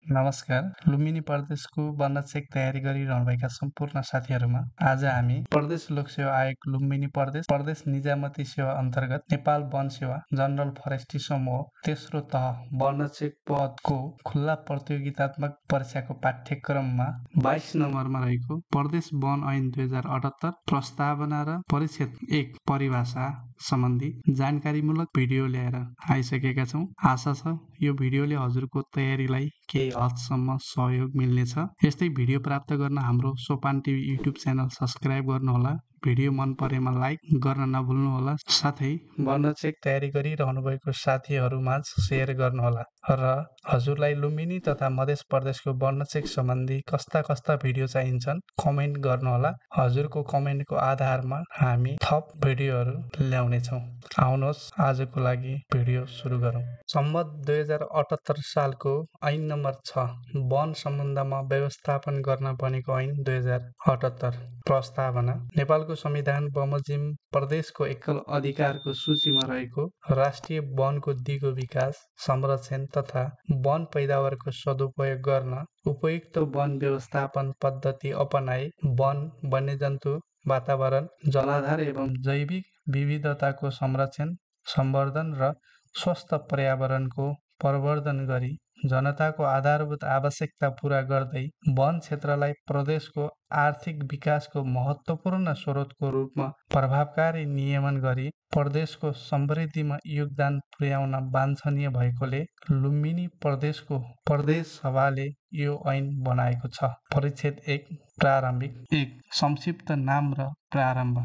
नमस्कार। लुम्बिनी प्रदेशको वन चेक तयारी गरिरहनुभएका सम्पूर्ण साथीहरूमा आज हामी प्रदेश लोक सेवा आयोग लुम्बिनी प्रदेश निजामती सेवा अन्तर्गत नेपाल वन सेवा जनरल फरेस्ट्री समूह तेस्रो तह वन चेक पदको खुल्ला प्रतियोगितात्मक परीक्षाको पाठ्यक्रममा 22 नम्बरमा रहेको प्रदेश वन ऐन 2078 प्रस्तावना र परिच्छेद 1 परिभाषा सम्बन्धी जानकारीमूलक भिडियो ल्याएर आइसकेका छौँ। आशा छ यो भिडियोले हजुरको तयारीलाई केही हदसम्म सहयोग मिल्नेछ। यस्तै भिडियो प्राप्त गर्न हाम्रो सोपान टिभी युट्युब च्यानल सब्स्क्राइब गर्नुहोला। भिडियो मन परेमा लाइक गर्न नभुल्नुहोला। साथै वन चेक तयारी गरिरहनु भएको साथीहरूमाझ सेयर गर्नुहोला र हजुरलाई लुम्बिनी तथा मध्य प्रदेशको वन चेक सम्बन्धी कस्ता भिडियो चाहिन्छन् कमेन्ट गर्नुहोला। हजुरको कमेन्टको आधारमा हामी थप भिडियोहरू ल्याउनेछौँ। आउनुहोस् आजको लागि भिडियो सुरु गरौँ। सम्मत 2078 सालको ऐन नम्बर 6 वन सम्बन्धमा व्यवस्थापन गर्न बनेको ऐन 2078 प्रस्तावना नेपालको संविधान बमोजिम प्रदेशको एकल अधिकारको सूचीमा रहेको राष्ट्रिय वनको दिगो विकास संरक्षण तथा वन पैदावारको सदुपयोग गर्न उपयुक्त वन व्यवस्थापन पद्धति अपनाई वन वन्यजन्तु वातावरण जलाधार एवं जैविक विविधताको संरक्षण सम्वर्धन र स्वस्थ पर्यावरणको प्रवर्धन गरी जनताको आधारभूत आवश्यकता पूरा गर्दै वन क्षेत्रलाई प्रदेशको आर्थिक विकासको महत्त्वपूर्ण स्रोतको रूपमा प्रभावकारी नियमन गरी प्रदेशको समृद्धिमा योगदान पुर्याउन वाञ्छनीय भएकोले लुम्बिनी प्रदेशको प्रदेश सभाले यो ऐन बनाएको छ। परिच्छेद 1 प्रारम्भिक 1 संक्षिप्त नाम र प्रारम्भ।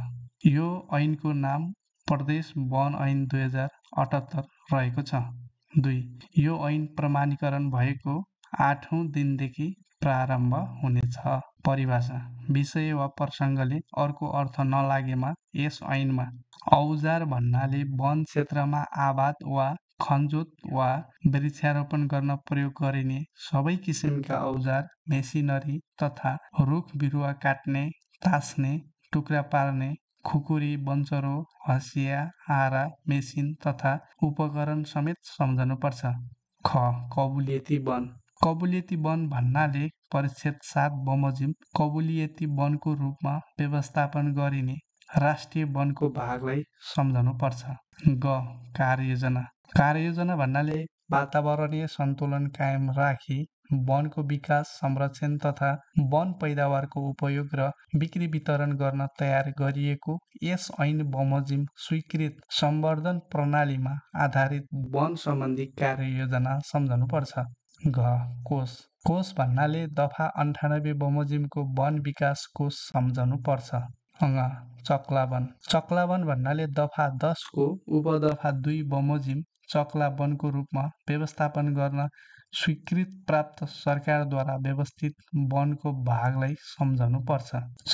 यो ऐनको नाम प्रदेश वन ऐन 2078 रहेको छ। 2 यो ऐन प्रमाणीकरण भएको 8औं दिनदेखि प्रारम्भ हुनेछ। परिभाषा विषय वा प्रसङ्गले अर्को अर्थ नलागेमा यस ऐनमा औजार भन्नाले वन क्षेत्रमा आबाद वा खनजोत वा वृक्षारोपण गर्न प्रयोग गरिने सबै किसिमका औजार, मेसिनरी तथा रुख बिरुवा काट्ने, तास्ने, टुक्रा पार्ने, खुकुरी, बन्चरो, हँसिया, आरा, मेसिन तथा उपकरण समेत सम्झनुपर्छ। ख कबुलियती वन। कबुलियती वन भन्नाले परिच्छेद 7 बमोजिम कबुलियती वनको रूपमा व्यवस्थापन गरिने राष्ट्रिय वनको भागलाई सम्झनुपर्छ। ग कार्ययोजना। कार्ययोजना भन्नाले वातावरणीय सन्तुलन कायम राखी वनको विकास संरक्षण तथा वन पैदावारको उपयोग र बिक्री वितरण गर्न तयार गरिएको यस ऐन बमोजिम स्वीकृत सम्वर्धन प्रणालीमा आधारित वन सम्बन्धी कार्ययोजना सम्झनुपर्छ। घ कोष। कोष भन्नाले दफा 98 बमोजिमको वन विकास कोष सम्झनुपर्छ। अ चक्ला वन। चक्ला वन भन्नाले दफा 10 को उपदफा 2 बमोजिम चक्ला वनको रूपमा व्यवस्थापन गर्न स्वीकृत प्राप्त सरकारद्वारा व्यवस्थित वनको भागलाई सम्झनुपर्छ। च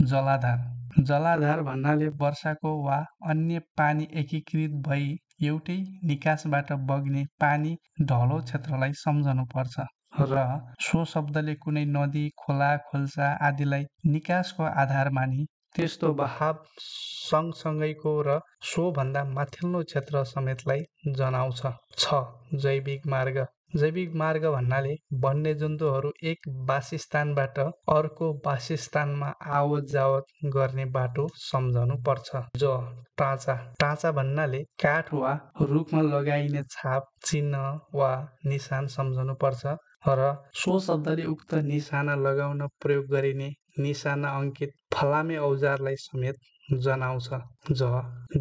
जलाधार। जलाधार भन्नाले वर्षाको वा अन्य पानी एकीकृत भई एउटै निकासबाट बग्ने पानी ढलो क्षेत्रलाई सम्झनुपर्छ र सो शब्दले कुनै नदी, खोला, खोल्सा आदिलाई निकासको आधार मानी त्यस्तो बहाव सँगसँगैको र सो भन्दा माथिल्लो क्षेत्र समेतलाई जनाउँछ। छ जैविक मार्ग। जैविक मार्ग भन्नाले वन्यजन्तुहरू एक वासस्थानबाट अर्को वासस्थानमा आवत जावत गर्ने बाटो सम्झनु पर्छ। ज टाँचा। टाँचा भन्नाले काठ वा रुखमा लगाइने छाप, चिन्ह वा निशान सम्झनु पर्छ र सो शब्दले उक्त निशाना लगाउन प्रयोग गरिने निशाना अङ्कित फलामे औजारलाई समेत जनाउँछ। ज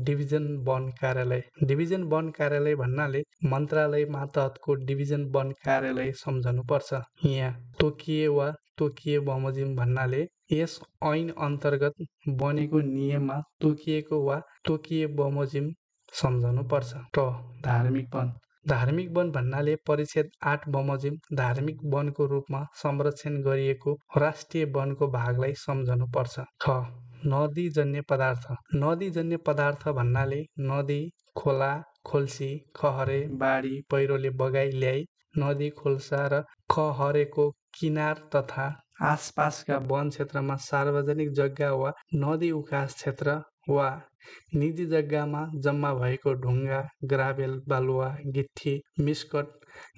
डिभिजन वन कार्यालय। डिभिजन वन कार्यालय भन्नाले मन्त्रालय मातहतको डिभिजन वन कार्यालय सम्झनुपर्छ। यहाँ तोकिए वा तोकिए बमोजिम भन्नाले यस ऐन अन्तर्गत बनेको नियममा तोकिएको वा तोकिए बमोजिम सम्झनुपर्छ। ट धार्मिक वन। धार्मिक वन भन्नाले परिच्छेद 8 बमोजिम धार्मिक वनको रूपमा संरक्षण गरिएको राष्ट्रिय वनको भागलाई सम्झनुपर्छ। ख नदीजन्य पदार्थ। नदीजन्य पदार्थ भन्नाले नदी, खोला, खोल्सी, खहरे, बाढी, पहिरोले बगाई ल्याई नदी, खोल्सा र खहरेको किनार तथा आसपासका वन क्षेत्रमा सार्वजनिक जग्गा वा नदी उकास क्षेत्र वा निजी जग्गामा जम्मा भएको ढुङ्गा, ग्राभेल, बालुवा, गिट्टी, मिस्कट,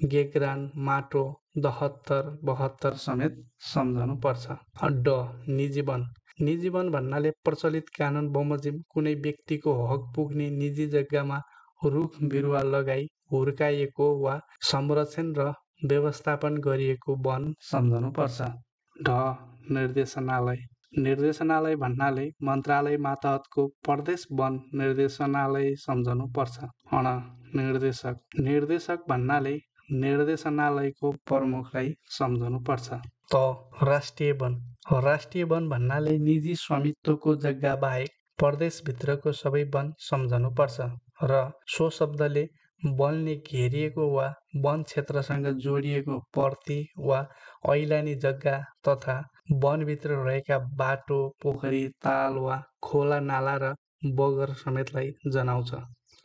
गेग्रान, माटो, 72, 72 समेत सम्झनु पर्छ। ड निजी वन। निजी वन भन्नाले प्रचलित कानुन बमोजिम कुनै व्यक्तिको हक पुग्ने निजी जग्गामा रुख बिरुवा लगाई हुर्काइएको वा संरक्षण र व्यवस्थापन गरिएको वन सम्झनु पर्छ। ढ निर्देशनालय। निर्देशनालय भन्नाले मन्त्रालय मातहतको प्रदेश वन निर्देशनालय सम्झनु पर्छ। अण निर्देशक। निर्देशक भन्नाले निर्देशनालयको प्रमुखलाई सम्झनु पर्छ। त राष्ट्रिय वन। राष्ट्रिय वन भन्नाले निजी स्वामित्वको जग्गा बाहेक प्रदेशभित्रको सबै वन सम्झनु पर्छ र सो शब्दले वनले घेरिएको वा वन क्षेत्रसँग जोडिएको पर्ती वा ऐलानी जग्गा तथा वनभित्र रहेका बाटो, पोखरी, ताल वा खोला नाला र बगर समेतलाई जनाउँछ।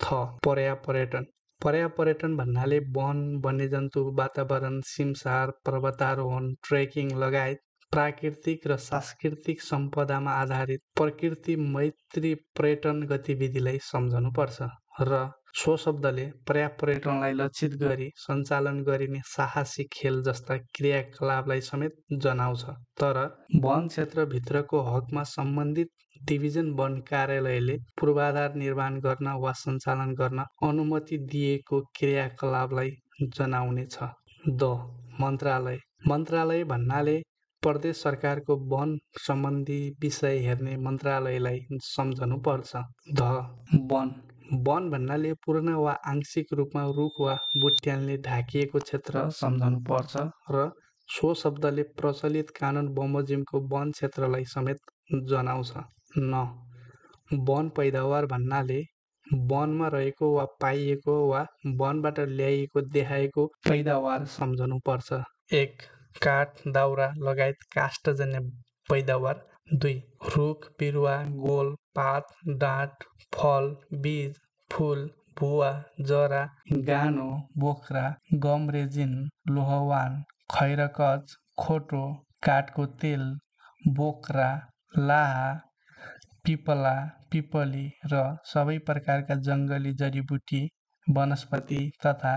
थ पर्यापर्यटन। पर्यापर्यटन भन्नाले वन, वन्यजन्तु, वातावरण, सिमसार, पर्वतारोहण, ट्रेकिङ लगायत प्राकृतिक र सांस्कृतिक सम्पदामा आधारित प्रकृति मैत्री पर्यटन गतिविधिलाई सम्झनु पर्छ र सो शब्दले पर्यापर्यटनलाई लक्षित गरी सञ्चालन गरिने साहसिक खेल जस्ता क्रियाकलापलाई समेत जनाउँछ। तर वन क्षेत्रभित्रको हकमा सम्बन्धित डिभिजन वन कार्यालयले पूर्वाधार निर्माण गर्न वा सञ्चालन गर्न अनुमति दिएको क्रियाकलापलाई जनाउने छ। द मन्त्रालय। मन्त्रालय भन्नाले प्रदेश सरकारको वन सम्बन्धी विषय हेर्ने मन्त्रालयलाई सम्झनु पर्छ। ध वन। वन भन्नाले पूर्ण वा आंशिक रूपमा रुख वा बुट्यानले ढाकिएको क्षेत्र सम्झनु पर्छ र सो शब्दले प्रचलित कानुन बमोजिमको वन क्षेत्रलाई समेत जनाउँछ। न वन पैदावार भन्नाले वनमा रहेको वा पाइएको वा वनबाट ल्याइएको देखाएको पैदावार सम्झनु पर्छ। 1 काठ, दाउरा लगायत काष्ठजन्य पैदावार। 2 रुख, बिरुवा, गोल, पात, डाँठ, फल, बीज, फूल, भुवा, जरा, गानो, बोक्रा, गम रेजिन, लोहवान, खैरकच, खोटो, काठको तेल, बोक्रा, लाहा, पिपला, पिपली र सबै प्रकारका जङ्गली जडीबुटी, वनस्पति तथा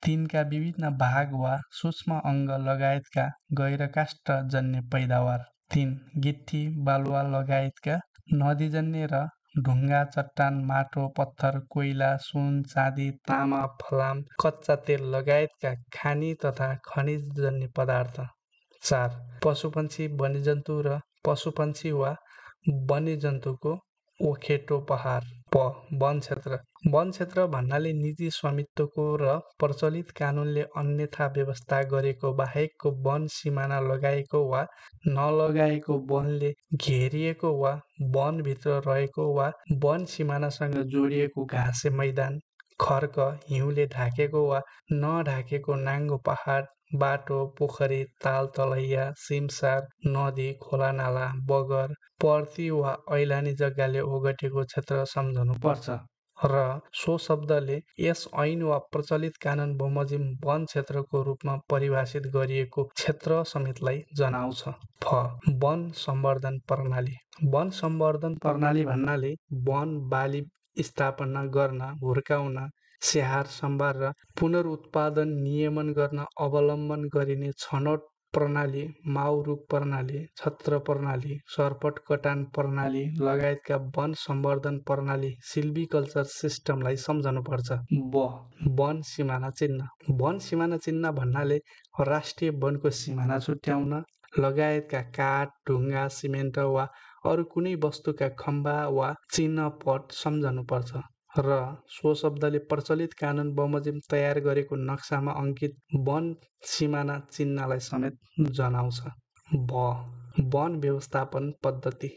तिनका विभिन्न भाग वा सूक्ष्म अङ्ग लगायतका गैरकाष्ठजन्य पैदावार। 3 गिट्टी, बालुवा लगायतका नदीजन्य र ढुङ्गा, चट्टान, माटो, पत्थर, कोइला, सुन, चाँदी, तामा, फलाम, कच्चा तेल लगायतका खानी तथा खनिजजन्य पदार्थ। 4 पशुपन्छी, वन्यजन्तु र पशुपन्छी वा वन्यजन्तुको ओखेटो पहाड। प वन क्षेत्र। वन क्षेत्र भन्नाले निजी स्वामित्वको र प्रचलित कानुनले अन्यथा व्यवस्था गरेको बाहेकको वन सिमाना लगाएको वा नलगाएको वनले घेरिएको वा वनभित्र रहेको वा वन सिमानासँग जोडिएको घाँसे मैदान, खर्क, हिउँले ढाकेको वा नढाकेको नाङ्गो पहाड, बाटो, पोखरी, ताल तलैया, सिमसार, नदी, खोलानाला, बगर, पर्ती वा ऐलानी जग्गाले ओगटेको क्षेत्र सम्झनु पर्छ र सो शब्दले यस ऐन वा प्रचलित कानुन बमोजिम वन क्षेत्रको रूपमा परिभाषित गरिएको क्षेत्र समेतलाई जनाउँछ। फ वन सम्वर्धन प्रणाली। वन सम्वर्धन प्रणाली भन्नाले वन बाली स्थापना गर्न, हुर्काउन, स्याहार सम्भार र पुनरुत्पादन नियमन गर्न अवलम्बन गरिने छनौट प्रणाली, माउ रुख प्रणाली, छत्र प्रणाली, सर्पट कटान प्रणाली लगायतका वन सम्वर्धन प्रणाली सिल्भिकल्चर सिस्टमलाई सम्झनुपर्छ। वन सिमाना चिन्ह। वन सिमाना चिन्ह भन्नाले राष्ट्रिय वनको सिमाना छुट्याउन लगायतका काठ, ढुङ्गा, सिमेन्ट वा अरू कुनै वस्तुका खम्बा वा चिन्ह पट सम्झनुपर्छ र सो शब्दले प्रचलित कानुन बमोजिम तयार गरेको नक्सामा अङ्कित वन सिमाना चिन्हलाई समेत जनाउँछ। वन व्यवस्थापन पद्धति।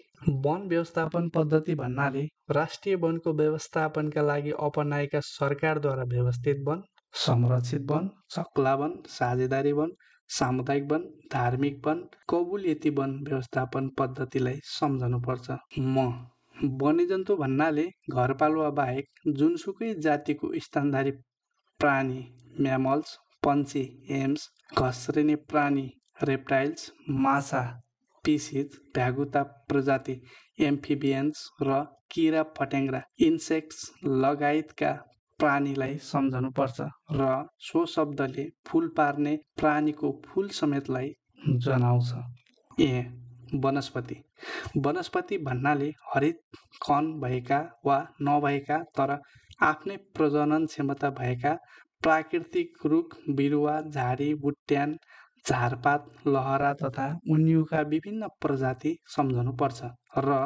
वन व्यवस्थापन पद्धति भन्नाले राष्ट्रिय वनको व्यवस्थापनका लागि अपनाएका सरकारद्वारा व्यवस्थित वन, संरक्षित वन, चक्ला वन, साझेदारी वन, सामुदायिक वन, धार्मिक वन, कबुलियती वन व्यवस्थापन पद्धतिलाई सम्झनुपर्छ। वन्यजन्तु भन्नाले घरपालुवा बाहेक जुनसुकै जातिको स्तनधारी प्राणी, म्यामल्स, पन्छी, एम्स, घस्रिने प्राणी, रेप्टाइल्स, माछा, पिसिज, भ्यागुता प्रजाति, एम्फिबियन्स र किरा फट्याङ्ग्रा, इन्सेक्ट्स लगायतका प्राणीलाई सम्झनुपर्छ र सो शब्दले फूल पार्ने प्राणीको फूल समेतलाई जनाउँछ। ए वनस्पति। वनस्पति भन्नाले हरित कण भएका वा नभएका तर आफ्नै प्रजनन क्षमता भएका प्राकृतिक रुख बिरुवा झाडी बुट्यान झारपात लहरा तथा उन्युका विभिन्न प्रजाति सम्झनुपर्छ र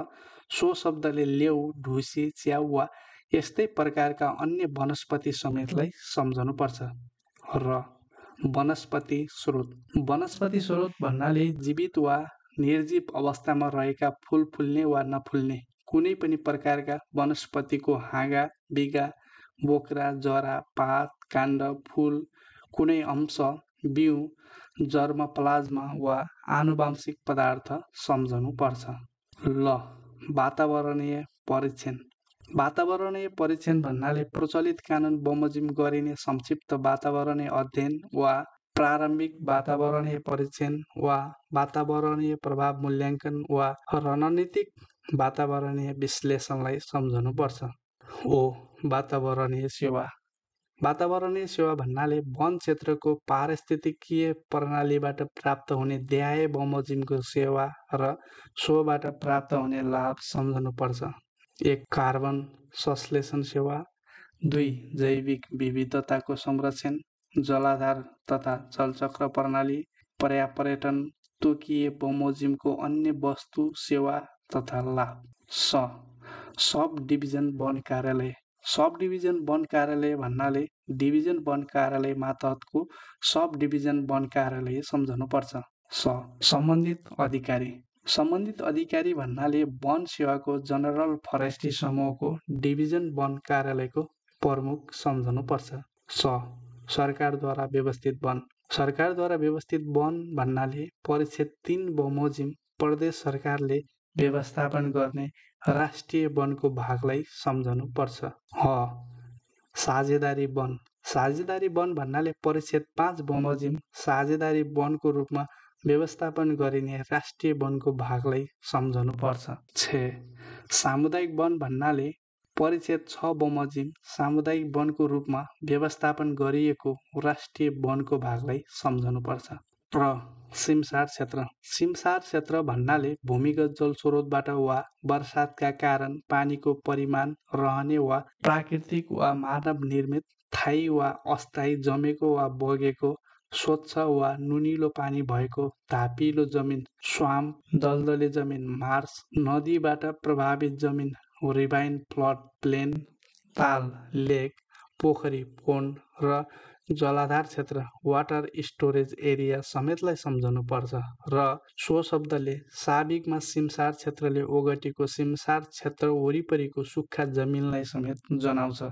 सो शब्दले लेउ ढुसी च्याउ वा यस्तै प्रकारका अन्य वनस्पति समेतलाई सम्झनुपर्छ र वनस्पति स्रोत। वनस्पति स्रोत भन्नाले जीवित वा निर्जीव अवस्थामा रहेका फूल फुल्ने वा नफुल्ने कुनै पनि प्रकारका वनस्पतिको हाँगा बिगा बोक्रा जरा पात काण्ड फूल कुनै अंश बिउ जर्म प्लाज्मा वा आनुवांशिक पदार्थ सम्झनुपर्छ। ल वातावरणीय परीक्षण। वातावरणीय परीक्षण भन्नाले प्रचलित कानुन बमोजिम गरिने संक्षिप्त वातावरणीय अध्ययन वा प्रारम्भिक वातावरणीय परीक्षण वा वातावरणीय प्रभाव मूल्याङ्कन वा रणनीतिक वातावरणीय विश्लेषणलाई सम्झनुपर्छ। ओ वातावरणीय सेवा। वातावरणीय सेवा भन्नाले वन क्षेत्रको पारिस्थितिकीय प्रणालीबाट प्राप्त हुने देहाय बमोजिमको सेवा र सोबाट प्राप्त हुने लाभ सम्झनुपर्छ। 1 कार्बन संश्लेषण सेवा, 2 जैविक विविधताको संरक्षण, जलाधार तथा जलचक्र प्रणाली, पर्यापर्यटन, तोकिए बमोजिमको अन्य वस्तु सेवा तथा लाभ। सब डिभिजन वन कार्यालय। सब डिभिजन वन कार्यालय भन्नाले डिभिजन वन कार्यालय मातहतको सब डिभिजन वन कार्यालय सम्झनुपर्छ। सम्बन्धित अधिकारी। सम्बन्धित अधिकारी भन्नाले वन सेवाको जनरल फरेस्ट्री समूहको डिभिजन वन कार्यालयको प्रमुख सम्झनुपर्छ। सरकारद्वारा व्यवस्थित वन। सरकारद्वारा व्यवस्थित वन भन्नाले परिक्षेद 3 बमोजिम प्रदेश सरकारले व्यवस्थापन गर्ने राष्ट्रिय वनको भागलाई सम्झनुपर्छ। साझेदारी वन। साझेदारी वन भन्नाले परिक्षेद 5 बमोजिम साझेदारी वनको रूपमा व्यवस्थापन गरिने राष्ट्रिय वनको भागलाई सम्झनुपर्छ। 6 सामुदायिक वन भन्नाले परिक्षेद 6 बमोजिम सामुदायिक वनको रूपमा व्यवस्थापन गरिएको राष्ट्रिय वनको भागलाई सम्झनुपर्छ। र सिमसार क्षेत्र। सिमसार क्षेत्र भन्नाले भूमिगत जल स्रोतबाट वा वर्षातका कारण पानीको परिमाण रहने वा प्राकृतिक वा मानव निर्मित स्थायी वा अस्थायी जमेको वा बगेको स्वच्छ वा नुनिलो पानी भएको धापिलो जमिन स्वाम्प दलदले जमिन मार्स नदीबाट प्रभावित जमिन रिभाइन फ्लड प्लेन ताल लेक पोखरी पोन्ड र जलाधार क्षेत्र वाटर स्टोरेज एरिया समेतलाई सम्झनुपर्छ र सो शब्दले साबिकमा सिमसार क्षेत्रले ओगटेको सिमसार क्षेत्र वरिपरिको सुक्खा जमिनलाई समेत जनाउँछ।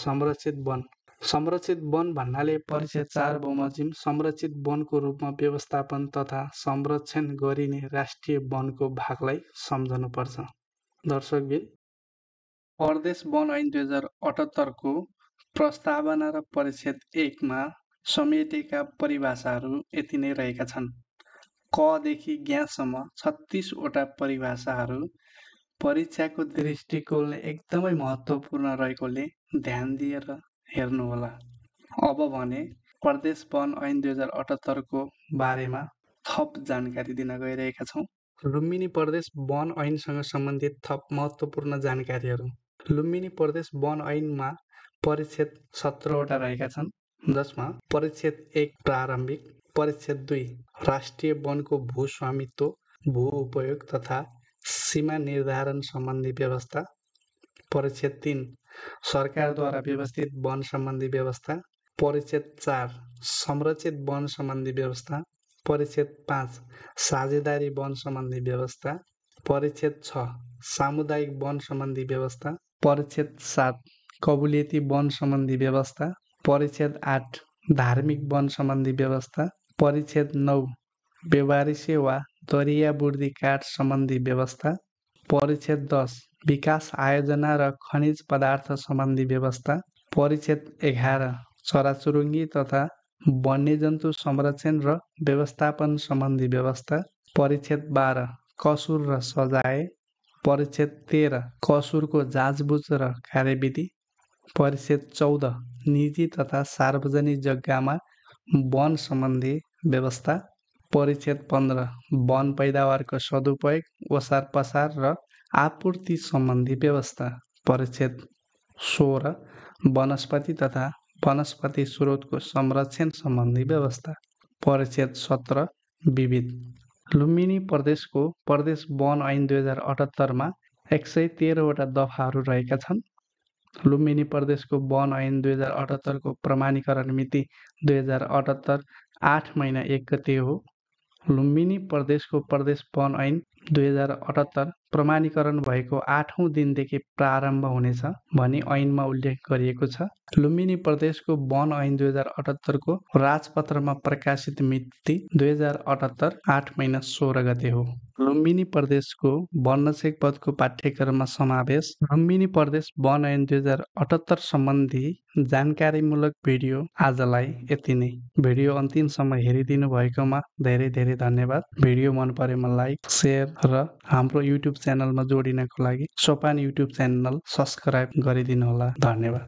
संरक्षित वन। संरक्षित वन भन्नाले परिक्षेद 4 बमोजिम संरक्षित वनको रूपमा व्यवस्थापन तथा संरक्षण गरिने राष्ट्रिय वनको भागलाई सम्झनुपर्छ। दर्शकबिन, प्रदेश वन ऐन 2078 को प्रस्तावना र परिक्षेद 1 मा समेटेका परिभाषाहरू यति नै रहेका छन्। क देखि ज्ञसम्म 36 वटा परिभाषाहरू परीक्षाको दृष्टिकोणले एकदमै महत्त्वपूर्ण रहेकोले ध्यान दिएर हेर्नुहोला। अब भने प्रदेश वन ऐन 2078 को बारेमा थप जानकारी दिन गइरहेका छौँ। लुम्बिनी प्रदेश वन ऐनसँग सम्बन्धित थप महत्त्वपूर्ण जानकारीहरू। लुम्बिनी प्रदेश वन ऐनमा परिक्षेद 17 वटा रहेका छन्, जसमा परिक्षेद 1 प्रारम्भिक, परिक्षेद 2 राष्ट्रिय वनको भूस्वामित्व भू उपयोग तथा सीमा निर्धारण सम्बन्धी व्यवस्था, परिक्षेद 3 सरकारद्वारा व्यवस्थित वन सम्बन्धी व्यवस्था, परिक्षेद 4 संरक्षित वन सम्बन्धी व्यवस्था, परिक्षेद 5 साझेदारी वन सम्बन्धी व्यवस्था, परिक्षेद 6 सामुदायिक वन सम्बन्धी व्यवस्था, परिक्षेद 7 कबुलियती वन सम्बन्धी व्यवस्था, परिक्षेद 8 धार्मिक वन सम्बन्धी व्यवस्था, परिक्षेद 9 व्यवहारिसे वा दरिया बुर्दी काठ सम्बन्धी व्यवस्था, परिक्षेद 10 विकास आयोजना र खनिज पदार्थ सम्बन्धी व्यवस्था, परिक्षेद 11 चराचुरुङ्गी तथा वन्यजन्तु संरक्षण र व्यवस्थापन सम्बन्धी व्यवस्था, परिक्षेद 12 कसुर र सजाय, परिक्षेद 13 कसुरको जाँचबुझ र कार्यविधि, परिच्छेद 14 निजी तथा सार्वजनिक जग्गामा वन सम्बन्धी व्यवस्था। परिच्छेद 15 वन पैदावारको सदुपयोग, ओसार पसार र आपूर्ति सम्बन्धी व्यवस्था। परिच्छेद 16 वनस्पति तथा वनस्पति स्रोतको संरक्षण सम्बन्धी व्यवस्था। परिच्छेद 17 विविध। लुम्बिनी प्रदेशको प्रदेश वन ऐन 2078 113 वटा दफाहरू रहेका छन्। लुम्बिनी प्रदेशको वन ऐन 2078 को प्रमाणीकरण मिति 2078 8 महिना 1 गते हो। लुम्बिनी प्रदेशको प्रदेश वन ऐन 2078 प्रमाणीकरण भएको 8औं दिनदेखि प्रारम्भ हुनेछ भनी ऐनमा उल्लेख गरिएको छ। लुम्बिनी प्रदेशको वन ऐन 2078 को राजपत्रमा प्रकाशित मिति 2078 8 महिना 16 गते हो। लुम्बिनी प्रदेशको वनरक्षक पदको पाठ्यक्रममा समावेश। लुम्बिनी प्रदेश वन ऐन 2078 सम्बन्धी जानकारीमूलक भिडियो आजलाई यति नै। भिडियो अन्तिमसम्म हेरिदिनु भएकोमा धेरै धेरै धन्यवाद। भिडियो मन परेमा लाइक, शेयर र हाम्रो युट्युब च्यानलमा जोडिनको लागि सोपान युट्युब च्यानल सब्स्क्राइब गरिदिनु होला। धन्यवाद।